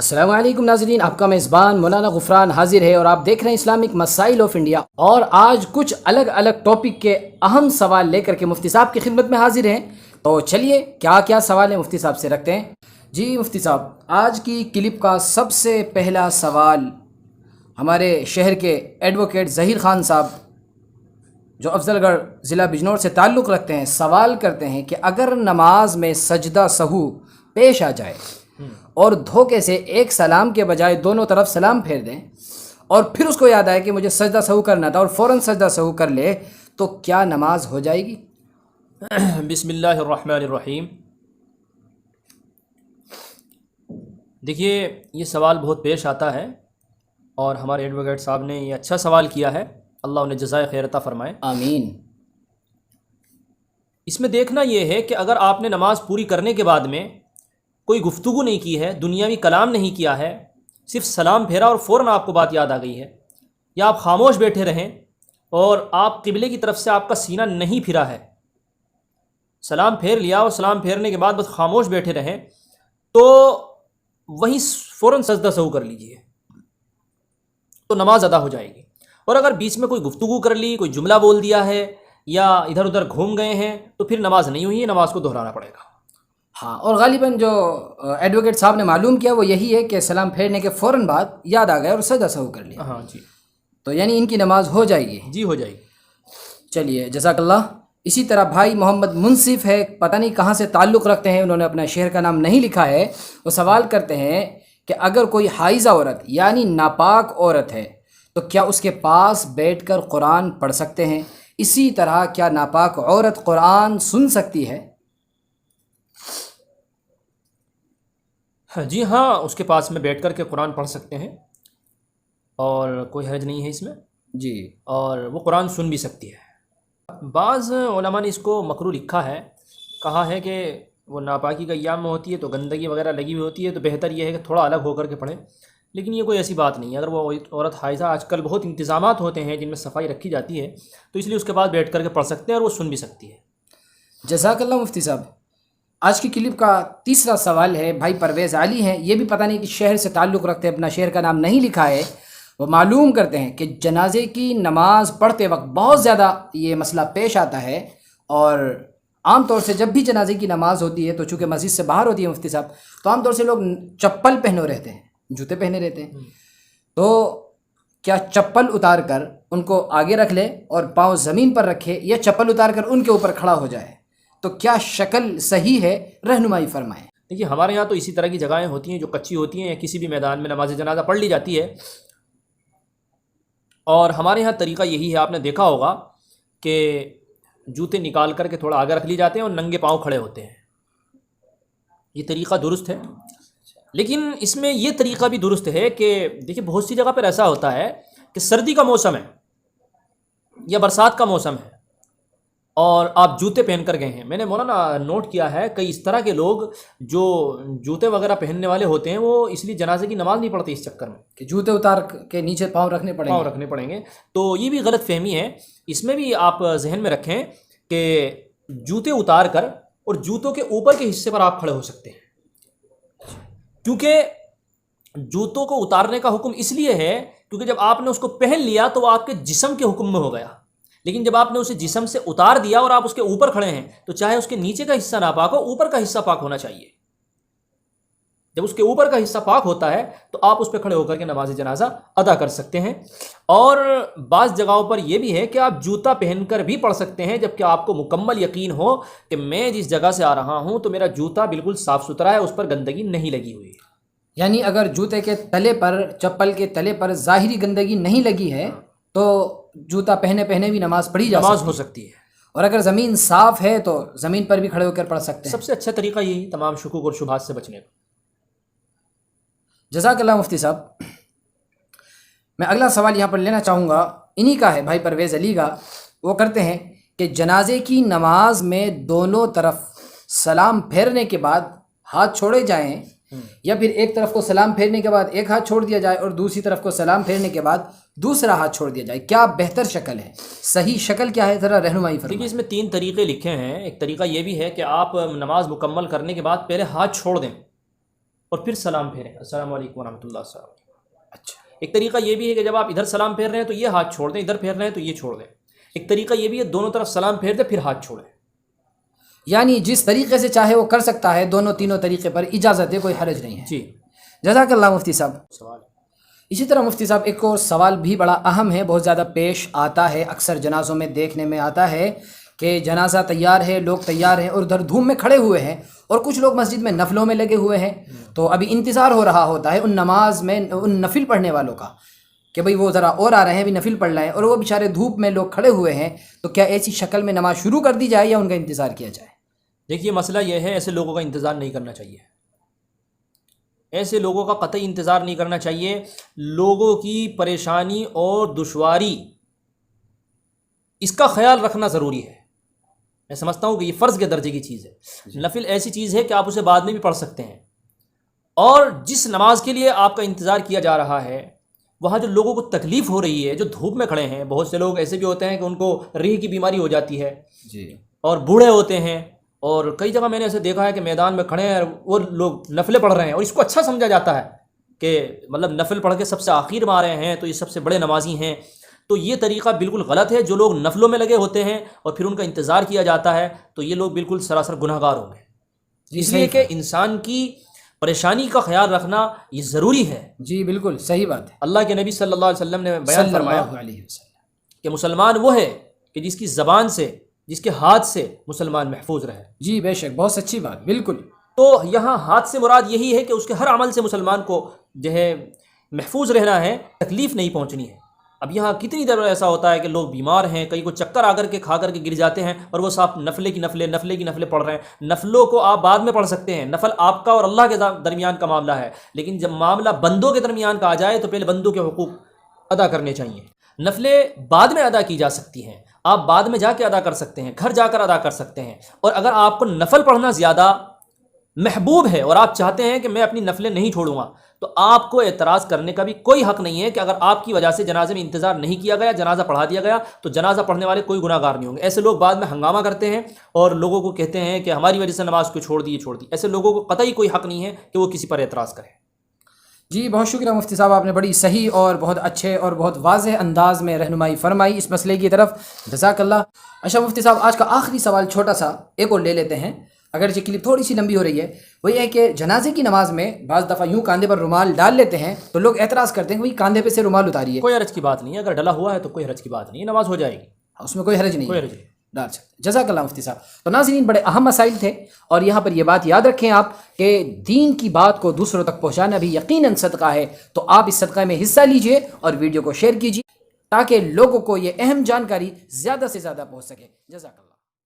السلام علیکم ناظرین، آپ کا میزبان مولانا غفران حاضر ہے اور آپ دیکھ رہے ہیں اسلامک مسائل آف انڈیا، اور آج کچھ الگ الگ ٹاپک کے اہم سوال لے کر کے مفتی صاحب کی خدمت میں حاضر ہیں۔ تو چلیے کیا کیا سوال ہیں مفتی صاحب سے رکھتے ہیں۔ جی مفتی صاحب، آج کی کلپ کا سب سے پہلا سوال ہمارے شہر کے ایڈوکیٹ ظہیر خان صاحب جو افضل گڑھ ضلع بجنور سے تعلق رکھتے ہیں، سوال کرتے ہیں کہ اگر نماز میں سجدہ سہو پیش آ جائے اور دھوکے سے ایک سلام کے بجائے دونوں طرف سلام پھیر دیں اور پھر اس کو یاد آئے کہ مجھے سجدہ سہو کرنا تھا اور فوراً سجدہ سہو کر لے، تو کیا نماز ہو جائے گی؟ بسم اللہ الرحمن الرحیم۔ دیکھیے، یہ سوال بہت پیش آتا ہے اور ہمارے ایڈوکیٹ صاحب نے یہ اچھا سوال کیا ہے، اللہ انہیں جزائے خیر عطا فرمائے، آمین۔ اس میں دیکھنا یہ ہے کہ اگر آپ نے نماز پوری کرنے کے بعد میں کوئی گفتگو نہیں کی ہے، دنیاوی کلام نہیں کیا ہے، صرف سلام پھیرا اور فوراً آپ کو بات یاد آ گئی ہے، یا آپ خاموش بیٹھے رہیں اور آپ قبلے کی طرف سے آپ کا سینہ نہیں پھرا ہے، سلام پھیر لیا اور سلام پھیرنے کے بعد بس خاموش بیٹھے رہیں، تو وہیں فوراً سجدہ سہو کر لیجئے، تو نماز ادا ہو جائے گی۔ اور اگر بیچ میں کوئی گفتگو کر لی، کوئی جملہ بول دیا ہے یا ادھر ادھر گھوم گئے ہیں، تو پھر نماز نہیں ہوئی ہے، نماز کو دہرانا پڑے گا۔ ہاں، اور غالباً جو ایڈوکیٹ صاحب نے معلوم کیا وہ یہی ہے کہ سلام پھیرنے کے فوراً بعد یاد آ گیا اور سجدہ سہو کر لیا، ہاں جی، تو یعنی ان کی نماز ہو جائے گی۔ جی ہو جائے گی۔ چلیے جزاک اللہ۔ اسی طرح بھائی محمد منصف ہے، پتہ نہیں کہاں سے تعلق رکھتے ہیں، انہوں نے اپنا شہر کا نام نہیں لکھا ہے، وہ سوال کرتے ہیں کہ اگر کوئی حائضہ عورت یعنی ناپاک عورت ہے تو کیا اس کے پاس بیٹھ کر قرآن پڑھ سکتے ہیں؟ اسی طرح کیا ناپاک عورت قرآن سن سکتی ہے؟ جی ہاں، اس کے پاس میں بیٹھ کر کے قرآن پڑھ سکتے ہیں اور کوئی حرج نہیں ہے اس میں، جی، اور وہ قرآن سن بھی سکتی ہے۔ بعض علماء نے اس کو مکروہ لکھا ہے، کہا ہے کہ وہ ناپاکی کا ایام میں ہوتی ہے تو گندگی وغیرہ لگی ہوئی ہوتی ہے، تو بہتر یہ ہے کہ تھوڑا الگ ہو کر کے پڑھیں، لیکن یہ کوئی ایسی بات نہیں ہے۔ اگر وہ عورت حائضہ، آج کل بہت انتظامات ہوتے ہیں جن میں صفائی رکھی جاتی ہے، تو اس لیے اس کے بعد بیٹھ کر کے پڑھ سکتے ہیں اور وہ سن بھی سکتی ہے۔ جزاک اللہ مفتی صاحب۔ آج کی کلپ کا تیسرا سوال ہے، بھائی پرویز علی ہیں، یہ بھی پتہ نہیں کہ شہر سے تعلق رکھتے ہیں، اپنا شہر کا نام نہیں لکھا ہے، وہ معلوم کرتے ہیں کہ جنازے کی نماز پڑھتے وقت بہت زیادہ یہ مسئلہ پیش آتا ہے، اور عام طور سے جب بھی جنازے کی نماز ہوتی ہے تو چونکہ مسجد سے باہر ہوتی ہے مفتی صاحب، تو عام طور سے لوگ چپل پہنے رہتے ہیں، جوتے پہنے رہتے ہیں، تو کیا چپل اتار کر ان کو آگے رکھ لے اور پاؤں زمین پر رکھے، یا چپل اتار کر ان کے اوپر کھڑا ہو جائے، تو کیا شکل صحیح ہے؟ رہنمائی فرمائیں۔ دیکھیے، ہمارے یہاں تو اسی طرح کی جگہیں ہوتی ہیں جو کچی ہوتی ہیں، یا کسی بھی میدان میں نماز جنازہ پڑھ لی جاتی ہے، اور ہمارے یہاں طریقہ یہی ہے، آپ نے دیکھا ہوگا کہ جوتے نکال کر کے تھوڑا آگے رکھ لی جاتے ہیں اور ننگے پاؤں کھڑے ہوتے ہیں، یہ طریقہ درست ہے۔ لیکن اس میں یہ طریقہ بھی درست ہے کہ دیکھیے، بہت سی جگہ پر ایسا ہوتا ہے کہ سردی کا موسم ہے یا برسات کا موسم ہے اور آپ جوتے پہن کر گئے ہیں۔ میں نے مولانا نوٹ کیا ہے، کئی اس طرح کے لوگ جو جوتے وغیرہ پہننے والے ہوتے ہیں، وہ اس لیے جنازے کی نماز نہیں پڑھتے اس چکر میں کہ جوتے اتار کے نیچے پاؤں رکھنے پڑیں گے، تو یہ بھی غلط فہمی ہے۔ اس میں بھی آپ ذہن میں رکھیں کہ جوتے اتار کر اور جوتوں کے اوپر کے حصے پر آپ کھڑے ہو سکتے ہیں، کیونکہ جوتوں کو اتارنے کا حکم اس لیے ہے کیونکہ جب آپ نے اس کو پہن لیا تو وہ آپ کے جسم کے حکم میں ہو گیا، لیکن جب آپ نے اسے جسم سے اتار دیا اور آپ اس کے اوپر کھڑے ہیں، تو چاہے اس کے نیچے کا حصہ ناپاک ہو، اوپر کا حصہ پاک ہونا چاہیے۔ جب اس کے اوپر کا حصہ پاک ہوتا ہے تو آپ اس پہ کھڑے ہو کر کے نماز جنازہ ادا کر سکتے ہیں۔ اور بعض جگہوں پر یہ بھی ہے کہ آپ جوتا پہن کر بھی پڑھ سکتے ہیں، جبکہ آپ کو مکمل یقین ہو کہ میں جس جگہ سے آ رہا ہوں تو میرا جوتا بالکل صاف ستھرا ہے، اس پر گندگی نہیں لگی ہوئی ہے۔ یعنی اگر جوتے کے تلے پر، چپل کے تلے پر ظاہری گندگی نہیں لگی ہے تو جوتا پہنے بھی نماز پڑھی جا نماز ہو سکتی ہے، اور اگر زمین صاف ہے تو زمین پر بھی کھڑے ہو کر پڑھ سکتے ہیں۔ سب سے اچھا طریقہ یہی تمام شکوک اور شبہات سے بچنے کا۔ جزاک اللہ مفتی صاحب۔ میں اگلا سوال یہاں پر لینا چاہوں گا، انہی کا ہے، بھائی پرویز علی کا۔ وہ کرتے ہیں کہ جنازے کی نماز میں دونوں طرف سلام پھیرنے کے بعد ہاتھ چھوڑے جائیں، یا پھر ایک طرف کو سلام پھیرنے کے بعد ایک ہاتھ چھوڑ دیا جائے اور دوسری طرف کو سلام پھیرنے کے بعد دوسرا ہاتھ چھوڑ دیا جائے، کیا بہتر شکل ہے؟ صحیح شکل کیا ہے؟ ذرا رہنمائی فرمائیں۔ دیکھیے، اس میں 3 طریقے لکھے ہیں۔ ایک طریقہ یہ بھی ہے کہ آپ نماز مکمل کرنے کے بعد پہلے ہاتھ چھوڑ دیں اور پھر سلام پھیریں، السلام علیکم ورحمۃ اللہ السلام علیکم۔ اچھا، ایک طریقہ یہ بھی ہے کہ جب آپ ادھر سلام پھیر رہے ہیں تو یہ ہاتھ چھوڑ دیں، ادھر پھیر رہے ہیں تو یہ چھوڑ دیں۔ ایک طریقہ یہ بھی ہے دونوں طرف سلام پھیر دیں پھر ہاتھ چھوڑیں۔ یعنی جس طریقے سے چاہے وہ کر سکتا ہے، دونوں تینوں طریقے پر اجازت ہے، کوئی حرج نہیں ہے۔ جی، جزاک اللہ مفتی صاحب۔ سوال۔ اسی طرح مفتی صاحب ایک اور سوال بھی بڑا اہم ہے، بہت زیادہ پیش آتا ہے، اکثر جنازوں میں دیکھنے میں آتا ہے کہ جنازہ تیار ہے، لوگ تیار ہیں اور ادھر دھوم میں کھڑے ہوئے ہیں، اور کچھ لوگ مسجد میں نفلوں میں لگے ہوئے ہیں، تو ابھی انتظار ہو رہا ہوتا ہے ان نماز میں، ان نفل پڑھنے والوں کا، کہ بھئی وہ ذرا اور آ رہے ہیں، بھی نفل پڑھ رہے ہیں، اور وہ بیچارے دھوپ میں لوگ کھڑے ہوئے ہیں، تو کیا ایسی شکل میں نماز شروع کر دی جائے یا ان کا انتظار کیا جائے؟ دیکھیے مسئلہ یہ ہے، ایسے لوگوں کا انتظار نہیں کرنا چاہیے، ایسے لوگوں کا قطعی انتظار نہیں کرنا چاہیے۔ لوگوں کی پریشانی اور دشواری اس کا خیال رکھنا ضروری ہے۔ میں سمجھتا ہوں کہ یہ فرض کے درجے کی چیز ہے۔ نفل ایسی چیز ہے کہ آپ اسے بعد میں بھی پڑھ سکتے ہیں، اور جس نماز کے لیے آپ کا انتظار کیا جا رہا ہے وہاں جو لوگوں کو تکلیف ہو رہی ہے، جو دھوپ میں کھڑے ہیں، بہت سے لوگ ایسے بھی ہوتے ہیں کہ ان کو ریح کی بیماری ہو جاتی ہے، جی، اور بوڑھے ہوتے ہیں، اور کئی جگہ میں نے ایسے دیکھا ہے کہ میدان میں کھڑے ہیں وہ لوگ نفلیں پڑھ رہے ہیں، اور اس کو اچھا سمجھا جاتا ہے کہ مطلب نفل پڑھ کے سب سے آخر میں آ رہے ہیں تو یہ سب سے بڑے نمازی ہیں۔ تو یہ طریقہ بالکل غلط ہے۔ جو لوگ نفلوں میں لگے ہوتے ہیں اور پھر ان کا انتظار کیا جاتا ہے تو یہ لوگ بالکل سراسر گناہ گار ہوں گے۔ اس لیے کہ انسان کی پریشانی کا خیال رکھنا یہ ضروری ہے۔ جی بالکل صحیح بات ہے۔ اللہ کے نبی صلی اللہ علیہ وسلم نے بیان فرمایا صلی اللہ علیہ وسلم کہ مسلمان وہ ہے کہ جس کی زبان سے، جس کے ہاتھ سے مسلمان محفوظ رہے۔ جی بے شک، بہت سچی بات، بالکل۔ تو یہاں ہاتھ سے مراد یہی ہے کہ اس کے ہر عمل سے مسلمان کو جو ہے محفوظ رہنا ہے، تکلیف نہیں پہنچنی ہے۔ اب یہاں کتنی دیر ایسا ہوتا ہے کہ لوگ بیمار ہیں، کئی کو چکر آ کر کے کھا کر کے گر جاتے ہیں، اور وہ صاحب نفلے کی نفلیں پڑھ رہے ہیں۔ نفلوں کو آپ بعد میں پڑھ سکتے ہیں، نفل آپ کا اور اللہ کے درمیان کا معاملہ ہے، لیکن جب معاملہ بندوں کے درمیان کا آ جائے تو پہلے بندوں کے حقوق ادا کرنے چاہیے۔ نفلیں بعد میں ادا کی جا سکتی ہیں، آپ بعد میں جا کے ادا کر سکتے ہیں، گھر جا کر ادا کر سکتے ہیں۔ اور اگر آپ کو نفل پڑھنا زیادہ محبوب ہے اور آپ چاہتے ہیں کہ میں اپنی نفلیں نہیں چھوڑوں گا، تو آپ کو اعتراض کرنے کا بھی کوئی حق نہیں ہے کہ اگر آپ کی وجہ سے جنازے میں انتظار نہیں کیا گیا، جنازہ پڑھا دیا گیا، تو جنازہ پڑھنے والے کوئی گناہ گار نہیں ہوں گے۔ ایسے لوگ بعد میں ہنگامہ کرتے ہیں اور لوگوں کو کہتے ہیں کہ ہماری وجہ سے نماز کو چھوڑ دی۔ ایسے لوگوں کو قطعی کوئی حق نہیں ہے کہ وہ کسی پر اعتراض کریں۔ جی بہت شکریہ مفتی صاحب، آپ نے بڑی صحیح اور بہت اچھے اور بہت واضح انداز میں رہنمائی فرمائی اس مسئلے کی طرف، جزاک اللہ۔ اچھا مفتی صاحب، آج کا آخری سوال چھوٹا سا ایک اور لے لیتے ہیں، اگرچہ کلپ تھوڑی سی لمبی ہو رہی ہے۔ وہ یہ ہے کہ جنازے کی نماز میں بعض دفعہ یوں کاندھے پر رومال ڈال لیتے ہیں تو لوگ اعتراض کرتے ہیں کہ بھئی کاندھے پہ سے رومال اتاریے۔ کوئی حرج کی بات نہیں ہے، اگر ڈلا ہوا ہے تو کوئی حرج کی بات نہیں ہے، نماز ہو جائے گی، اس میں کوئی حرج نہیں کوئی ہے، حرج نہیں۔ ڈال سکتے۔ جزاک اللہ مفتی صاحب۔ تو ناظرین، بڑے اہم مسائل تھے، اور یہاں پر یہ بات یاد رکھیں آپ کہ دین کی بات کو دوسروں تک پہنچانا بھی یقیناً صدقہ ہے، تو آپ اس صدقہ میں حصہ لیجئے اور ویڈیو کو شیئر کیجئے تاکہ لوگوں کو یہ اہم جانکاری زیادہ سے زیادہ پہنچ سکے۔ جزاک اللہ۔